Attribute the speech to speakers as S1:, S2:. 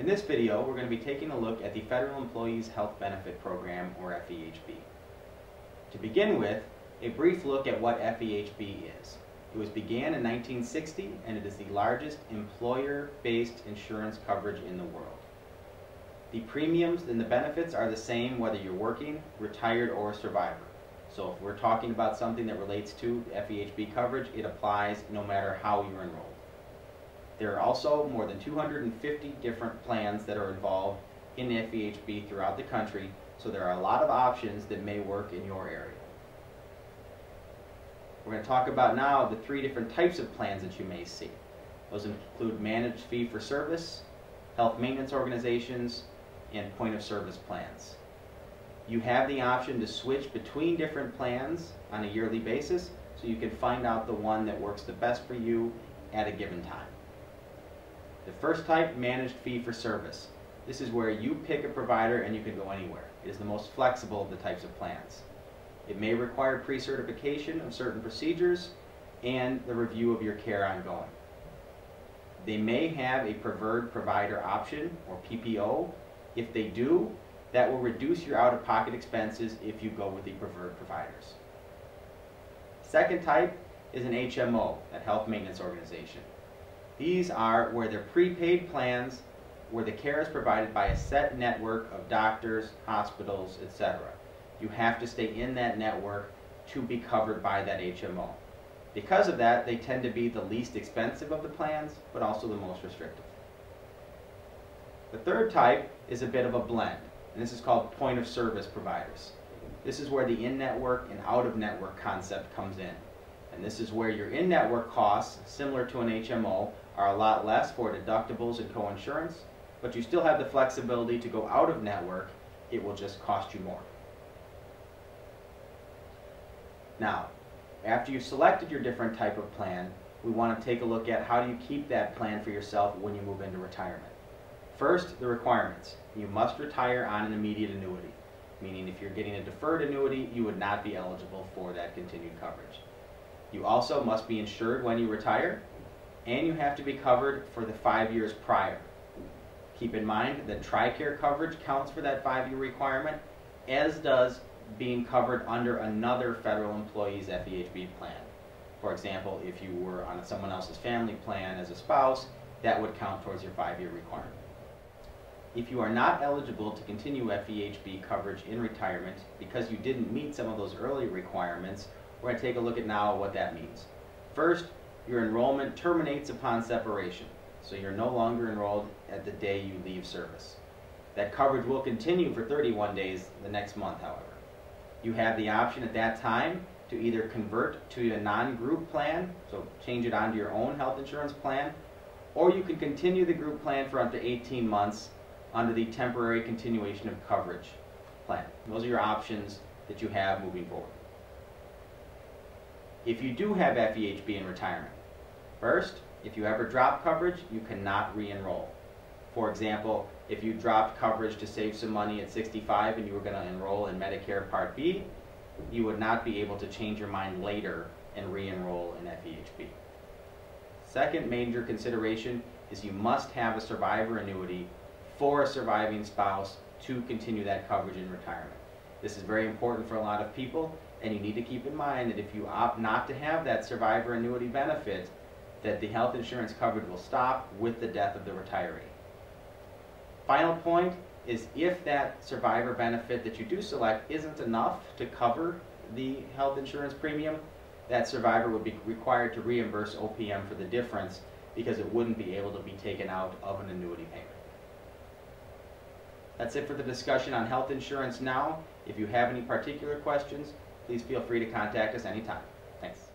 S1: In this video, we're going to be taking a look at the Federal Employees Health Benefit Program, or FEHB. To begin with, a brief look at what FEHB is. It began in 1960, and it is the largest employer-based insurance coverage in the world. The premiums and the benefits are the same whether you're working, retired, or a survivor. So if we're talking about something that relates to FEHB coverage, it applies no matter how you're enrolled. There are also more than 250 different plans that are involved in FEHB throughout the country, so there are a lot of options that may work in your area. We're going to talk about now the three different types of plans that you may see. Those include managed fee-for-service, health maintenance organizations, and point-of-service plans. You have the option to switch between different plans on a yearly basis, so you can find out the one that works the best for you at a given time. The first type, managed fee-for-service. This is where you pick a provider and you can go anywhere. It is the most flexible of the types of plans. It may require pre-certification of certain procedures and the review of your care ongoing. They may have a preferred provider option, or PPO. If they do, that will reduce your out-of-pocket expenses if you go with the preferred providers. Second type is an HMO, a health maintenance organization. These are where they're prepaid plans where the care is provided by a set network of doctors, hospitals, etc. You have to stay in that network to be covered by that HMO. Because of that, they tend to be the least expensive of the plans, but also the most restrictive. The third type is a bit of a blend, and this is called point-of-service providers. This is where the in-network and out-of-network concept comes in. And this is where your in-network costs, similar to an HMO, are a lot less for deductibles and coinsurance, but you still have the flexibility to go out of network. It will just cost you more. Now, after you've selected your different type of plan, we want to take a look at how do you keep that plan for yourself when you move into retirement. First, the requirements. You must retire on an immediate annuity, meaning if you're getting a deferred annuity, you would not be eligible for that continued coverage. You also must be insured when you retire, and you have to be covered for the 5 years prior. Keep in mind that TRICARE coverage counts for that 5-year requirement, as does being covered under another federal employee's FEHB plan. For example, if you were on someone else's family plan as a spouse, that would count towards your 5-year requirement. If you are not eligible to continue FEHB coverage in retirement because you didn't meet some of those early requirements, we're going to take a look at now what that means. First, your enrollment terminates upon separation, so you're no longer enrolled at the day you leave service. That coverage will continue for 31 days the next month, however. You have the option at that time to either convert to a non-group plan, so change it onto your own health insurance plan, or you can continue the group plan for up to 18 months under the temporary continuation of coverage plan. Those are your options that you have moving forward. If you do have FEHB in retirement, first, if you ever drop coverage, you cannot re-enroll. For example, if you dropped coverage to save some money at 65 and you were going to enroll in Medicare Part B, you would not be able to change your mind later and re-enroll in FEHB. Second major consideration is you must have a survivor annuity for a surviving spouse to continue that coverage in retirement. This is very important for a lot of people, and you need to keep in mind that if you opt not to have that survivor annuity benefit, that the health insurance coverage will stop with the death of the retiree. Final point is if that survivor benefit that you do select isn't enough to cover the health insurance premium, that survivor would be required to reimburse OPM for the difference because it wouldn't be able to be taken out of an annuity payment. That's it for the discussion on health insurance now. If you have any particular questions, please feel free to contact us anytime. Thanks.